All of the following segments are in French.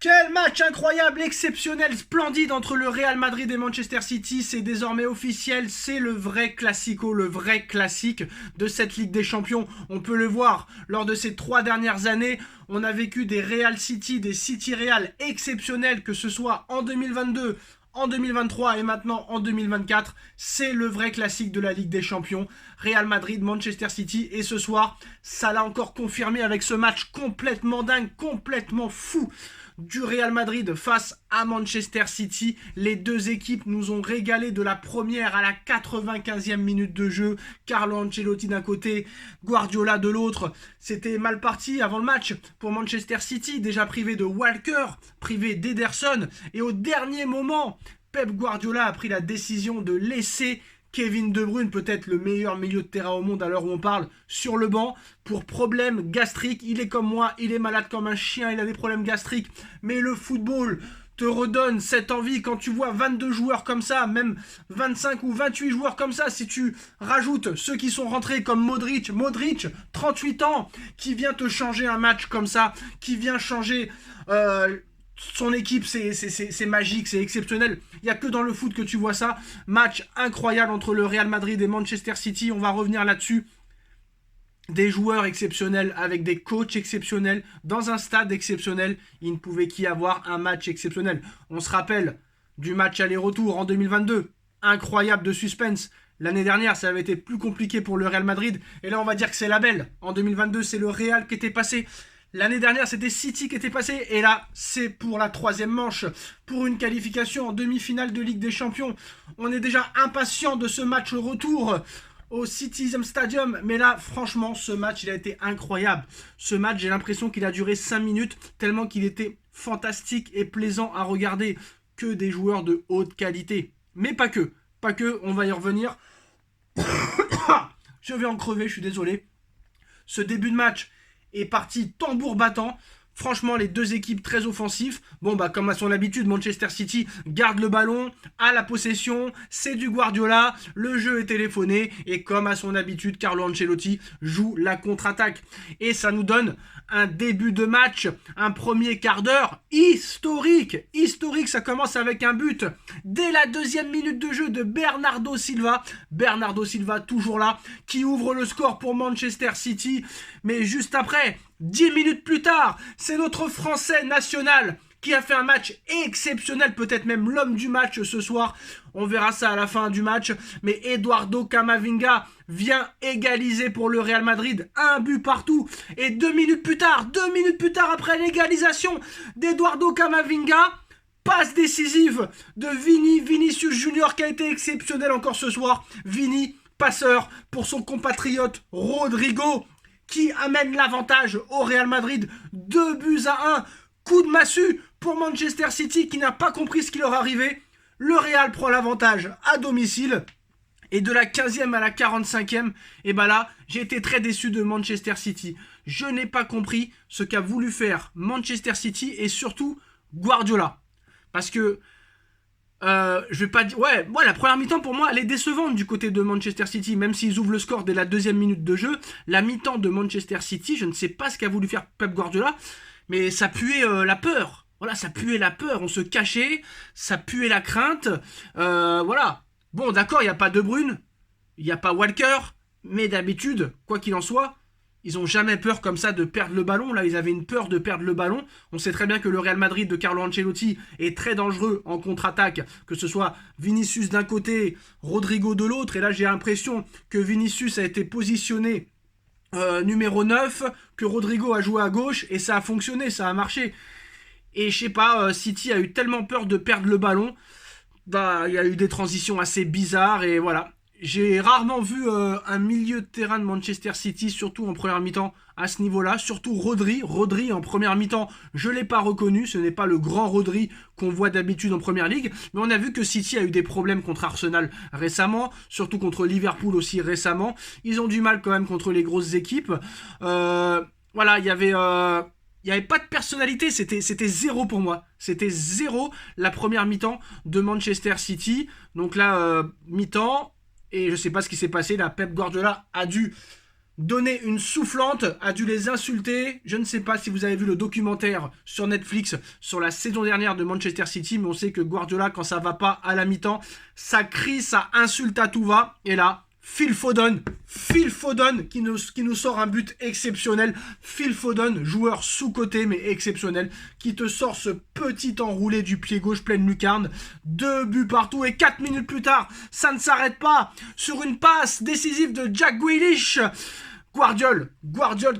Quel match incroyable, exceptionnel, splendide entre le Real Madrid et Manchester City. C'est désormais officiel, c'est le vrai classico, le vrai classique de cette Ligue des Champions. On peut le voir, lors de ces 3 dernières années, on a vécu des Real City, des City Real exceptionnels, que ce soit en 2022, en 2023 et maintenant en 2024. C'est le vrai classique de la Ligue des Champions. Real Madrid, Manchester City. Et ce soir, ça l'a encore confirmé avec ce match complètement dingue, complètement fou du Real Madrid face à Manchester City. Les deux équipes nous ont régalé de la première à la 95e minute de jeu. Carlo Ancelotti d'un côté, Guardiola de l'autre. C'était mal parti avant le match pour Manchester City, déjà privé de Walker, privé d'Ederson. Et au dernier moment, Pep Guardiola a pris la décision de laisser Kevin De Bruyne, peut-être le meilleur milieu de terrain au monde à l'heure où on parle, sur le banc pour problème gastrique. Il est comme moi, il est malade comme un chien, il a des problèmes gastriques. Mais le football te redonne cette envie quand tu vois 22 joueurs comme ça, même 25 ou 28 joueurs comme ça. Si tu rajoutes ceux qui sont rentrés comme Modric, 38 ans, qui vient te changer un match comme ça, qui vient changer son équipe, c'est magique, c'est exceptionnel. Il n'y a que dans le foot que tu vois ça. Match incroyable entre le Real Madrid et Manchester City. On va revenir là-dessus. Des joueurs exceptionnels avec des coachs exceptionnels dans un stade exceptionnel. Il ne pouvait qu'y avoir un match exceptionnel. On se rappelle du match aller-retour en 2022. Incroyable de suspense. L'année dernière, ça avait été plus compliqué pour le Real Madrid. Et là, on va dire que c'est la belle. En 2022, c'est le Real qui était passé. L'année dernière, c'était City qui était passé. Et là, c'est pour la 3e manche. Pour une qualification en demi-finale de Ligue des Champions. On est déjà impatient de ce match retour au Citizen Stadium. Mais là, franchement, ce match, il a été incroyable. Ce match, j'ai l'impression qu'il a duré 5 minutes. Tellement qu'il était fantastique et plaisant à regarder. Que des joueurs de haute qualité. Mais pas que. Pas que, on va y revenir. Je vais en crever, je suis désolé. Ce début de match est parti tambour battant. Franchement, les deux équipes très offensives. Bon, bah, comme à son habitude, Manchester City garde le ballon, a la possession, c'est du Guardiola, le jeu est téléphoné, et comme à son habitude, Carlo Ancelotti joue la contre-attaque. Et ça nous donne un début de match, un premier quart d'heure historique. Historique, ça commence avec un but dès la 2e minute de jeu de Bernardo Silva. Bernardo Silva, toujours là, qui ouvre le score pour Manchester City. Mais juste après, 10 minutes plus tard, c'est notre Français national qui a fait un match exceptionnel, peut-être même l'homme du match ce soir. On verra ça à la fin du match. Mais Eduardo Camavinga vient égaliser pour le Real Madrid. Un but partout. Et 2 minutes plus tard après l'égalisation d'Eduardo Camavinga, passe décisive de Vinicius Junior qui a été exceptionnel encore ce soir. Vini, passeur pour son compatriote Rodrigo, qui amène l'avantage au Real Madrid. 2-1. Coup de massue pour Manchester City qui n'a pas compris ce qui leur arrivait. Le Real prend l'avantage à domicile. Et de la 15e à la 45e, et ben là, j'ai été très déçu de Manchester City. Je n'ai pas compris ce qu'a voulu faire Manchester City et surtout Guardiola. Parce que je vais pas dire... Ouais, la première mi-temps pour moi elle est décevante du côté de Manchester City. Même s'ils ouvrent le score dès la 2e minute de jeu, la mi-temps de Manchester City, je ne sais pas ce qu'a voulu faire Pep Guardiola, mais ça puait la peur. Voilà, ça puait la peur, on se cachait, ça puait la crainte. Voilà. Bon, d'accord, il n'y a pas De Bruyne, il n'y a pas Walker, mais d'habitude, quoi qu'il en soit, ils n'ont jamais peur comme ça de perdre le ballon. Là, ils avaient une peur de perdre le ballon. On sait très bien que le Real Madrid de Carlo Ancelotti est très dangereux en contre-attaque, que ce soit Vinicius d'un côté, Rodrigo de l'autre. Et là, j'ai l'impression que Vinicius a été positionné numéro 9, que Rodrigo a joué à gauche, et ça a fonctionné, ça a marché. Et je sais pas, City a eu tellement peur de perdre le ballon. Bah, il y a eu des transitions assez bizarres, et voilà. J'ai rarement vu un milieu de terrain de Manchester City, surtout en première mi-temps, à ce niveau-là. Surtout Rodri. Rodri, en première mi-temps, je ne l'ai pas reconnu. Ce n'est pas le grand Rodri qu'on voit d'habitude en première ligue. Mais on a vu que City a eu des problèmes contre Arsenal récemment. Surtout contre Liverpool aussi récemment. Ils ont du mal quand même contre les grosses équipes. Voilà, il y avait pas de personnalité, c'était zéro pour moi. C'était zéro la première mi-temps de Manchester City. Donc là, mi-temps... Et je sais pas ce qui s'est passé, là, Pep Guardiola a dû donné une soufflante, a dû les insulter. Je ne sais pas si vous avez vu le documentaire sur Netflix sur la saison dernière de Manchester City, mais on sait que Guardiola, quand ça va pas à la mi-temps, ça crie, ça insulte à tout va. Et là, Phil Foden qui nous sort un but exceptionnel. Phil Foden, joueur sous-coté mais exceptionnel, qui te sort ce petit enroulé du pied gauche pleine lucarne. 2 buts partout et 4 minutes plus tard, ça ne s'arrête pas. Sur une passe décisive de Jack Grealish, Guardiol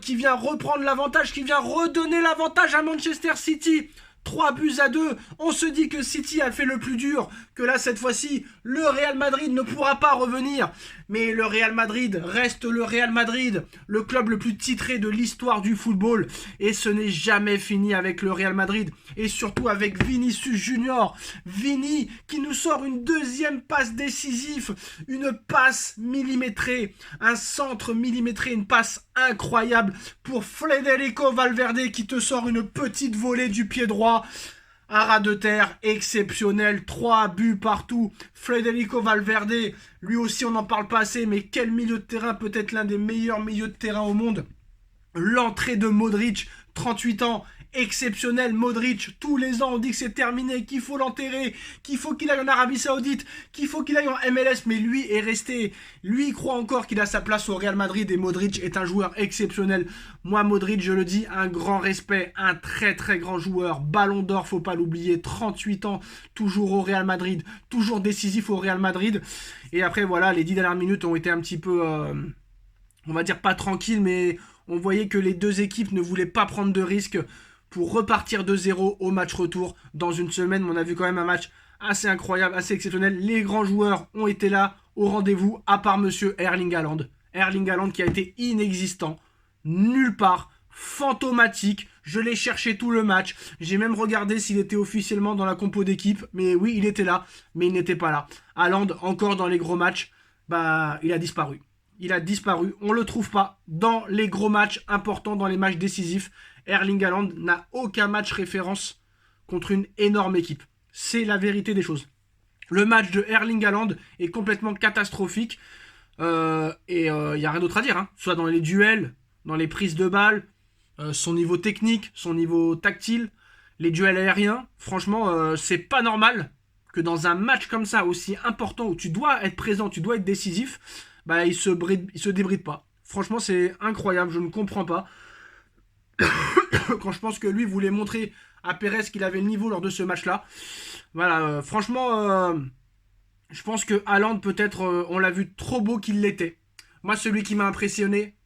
qui vient reprendre l'avantage, qui vient redonner l'avantage à Manchester City. 3 buts à 2, on se dit que City a fait le plus dur, que là cette fois-ci le Real Madrid ne pourra pas revenir, mais le Real Madrid reste le Real Madrid, le club le plus titré de l'histoire du football, et ce n'est jamais fini avec le Real Madrid, et surtout avec Vinicius Junior, Vini qui nous sort une deuxième passe décisive, une passe millimétrée, un centre millimétré, une passe incroyable pour Federico Valverde qui te sort une petite volée du pied droit. Un ras de terre exceptionnel, 3 buts partout. Federico Valverde, lui aussi on n'en parle pas assez, mais quel milieu de terrain, peut-être l'un des meilleurs milieux de terrain au monde. L'entrée de Modric, 38 ans, exceptionnel. Modric, tous les ans on dit que c'est terminé, qu'il faut l'enterrer, qu'il faut qu'il aille en Arabie Saoudite, qu'il faut qu'il aille en MLS, mais lui est resté, lui il croit encore qu'il a sa place au Real Madrid, et Modric est un joueur exceptionnel. Moi Modric, je le dis, un grand respect, un très très grand joueur, Ballon d'Or, faut pas l'oublier, 38 ans, toujours au Real Madrid, toujours décisif au Real Madrid. Et après voilà, les 10 dernières minutes ont été un petit peu, on va dire pas tranquilles, mais on voyait que les deux équipes ne voulaient pas prendre de risques pour repartir de 0 au match retour dans une semaine. On a vu quand même un match assez incroyable, assez exceptionnel. Les grands joueurs ont été là au rendez-vous, à part monsieur Erling Haaland. Erling Haaland qui a été inexistant, nulle part, fantomatique. Je l'ai cherché tout le match. J'ai même regardé s'il était officiellement dans la compo d'équipe. Mais oui, il était là, mais il n'était pas là. Haaland, encore dans les gros matchs, bah, il a disparu. Il a disparu. On ne le trouve pas dans les gros matchs importants, dans les matchs décisifs. Erling Haaland n'a aucun match référence contre une énorme équipe. C'est la vérité des choses. Le match de Erling Haaland est complètement catastrophique. Il n'y a rien d'autre à dire. Soit dans les duels, dans les prises de balles, son niveau technique, son niveau tactile, les duels aériens. Franchement, c'est pas normal que dans un match comme ça, aussi important, où tu dois être présent, tu dois être décisif, bah, il se débride pas. Franchement, c'est incroyable, je ne comprends pas. Quand je pense que lui voulait montrer à Pérez qu'il avait le niveau lors de ce match-là. Voilà, franchement, je pense que Haaland, peut-être, on l'a vu trop beau qu'il l'était. Moi, celui qui m'a impressionné,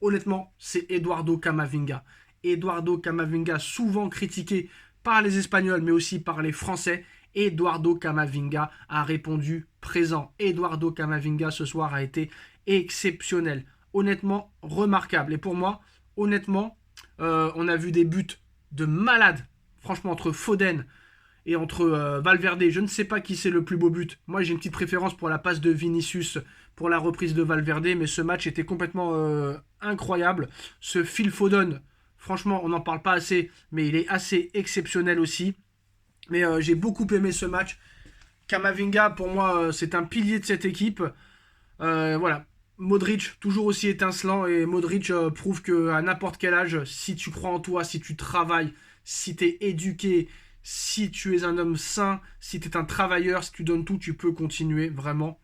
honnêtement, c'est Eduardo Camavinga. Eduardo Camavinga, souvent critiqué par les Espagnols, mais aussi par les Français. Eduardo Camavinga a répondu présent. Eduardo Camavinga, ce soir, a été exceptionnel. Honnêtement, remarquable. Et pour moi, honnêtement, on a vu des buts de malade. Franchement, entre Foden et entre Valverde, je ne sais pas qui c'est le plus beau but. Moi, j'ai une petite préférence pour la passe de Vinicius, pour la reprise de Valverde, mais ce match était complètement incroyable. Ce Phil Foden, franchement, on n'en parle pas assez, mais il est assez exceptionnel aussi. Mais j'ai beaucoup aimé ce match. Camavinga, pour moi, c'est un pilier de cette équipe. Voilà. Modric, toujours aussi étincelant, et Modric prouve qu'à n'importe quel âge, si tu crois en toi, si tu travailles, si tu es éduqué, si tu es un homme sain, si tu es un travailleur, si tu donnes tout, tu peux continuer vraiment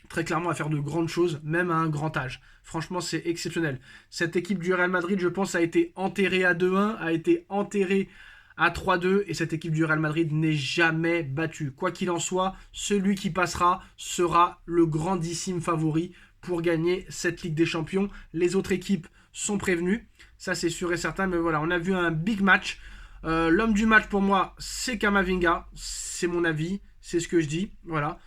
très clairement à faire de grandes choses, même à un grand âge. Franchement, c'est exceptionnel. Cette équipe du Real Madrid, je pense, a été enterrée à 2-1, a été enterrée à 3-2, et cette équipe du Real Madrid n'est jamais battue. Quoi qu'il en soit, celui qui passera sera le grandissime favori pour gagner cette Ligue des Champions. Les autres équipes sont prévenues, ça c'est sûr et certain, mais voilà, on a vu un big match. L'homme du match pour moi, c'est Camavinga, c'est mon avis, c'est ce que je dis, voilà.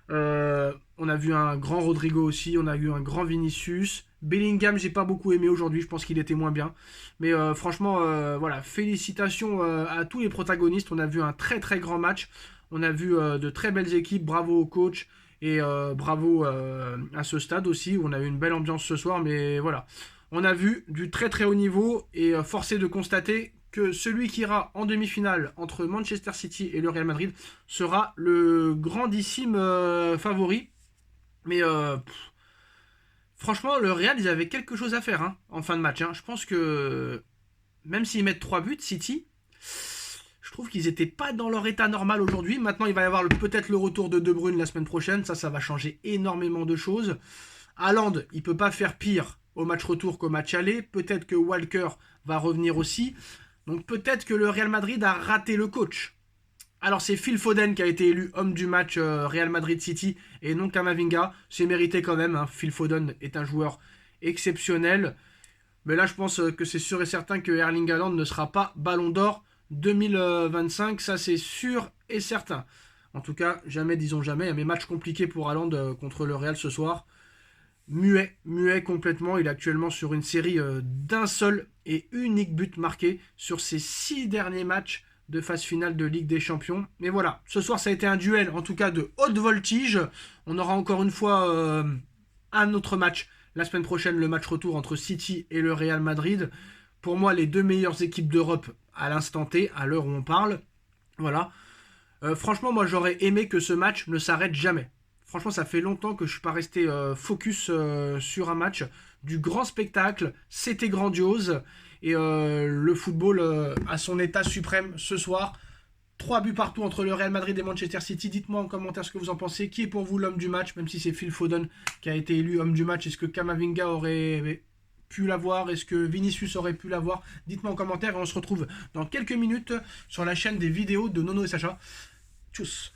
On a vu un grand Rodrigo aussi, on a vu un grand Vinicius. Bellingham, j'ai pas beaucoup aimé aujourd'hui, je pense qu'il était moins bien. Mais franchement, voilà, félicitations à tous les protagonistes. On a vu un très très grand match, on a vu de très belles équipes, bravo au coach. Et bravo à ce stade aussi, où on a eu une belle ambiance ce soir. Mais voilà, on a vu du très très haut niveau, et forcé de constater que celui qui ira en demi-finale entre Manchester City et le Real Madrid sera le grandissime favori. Mais Franchement, le Real, ils avaient quelque chose à faire hein, en fin de match. Hein. Je pense que même s'ils mettent 3 buts, City, je trouve qu'ils n'étaient pas dans leur état normal aujourd'hui. Maintenant, il va y avoir peut-être le retour de De Bruyne la semaine prochaine. Ça va changer énormément de choses. Haaland, il ne peut pas faire pire au match retour qu'au match aller. Peut-être que Walker va revenir aussi. Donc peut-être que le Real Madrid a raté le coach. Alors c'est Phil Foden qui a été élu homme du match Real Madrid-City et non Camavinga. C'est mérité quand même. Hein. Phil Foden est un joueur exceptionnel. Mais là je pense que c'est sûr et certain que Erling Haaland ne sera pas Ballon d'Or 2025. Ça c'est sûr et certain. En tout cas, jamais disons jamais. Il y a mes matchs compliqués pour Haaland contre le Real ce soir. Muet complètement. Il est actuellement sur une série d'un seul et unique but marqué sur ses 6 derniers matchs de phase finale de Ligue des Champions. Mais voilà, ce soir ça a été un duel en tout cas de haute voltige. On aura encore une fois un autre match la semaine prochaine, le match retour entre City et le Real Madrid. Pour moi, les 2 meilleures équipes d'Europe à l'instant T, à l'heure où on parle. Voilà. Franchement, moi j'aurais aimé que ce match ne s'arrête jamais. Franchement, ça fait longtemps que je ne suis pas resté focus sur un match. Du grand spectacle, c'était grandiose. Et le football à son état suprême ce soir. 3 buts partout entre le Real Madrid et Manchester City. Dites-moi en commentaire ce que vous en pensez. Qui est pour vous l'homme du match, même si c'est Phil Foden qui a été élu homme du match. Est-ce que Camavinga aurait pu l'avoir? Est-ce que Vinicius aurait pu l'avoir? Dites-moi en commentaire et on se retrouve dans quelques minutes sur la chaîne des vidéos de Nono et Sacha. Tchuss.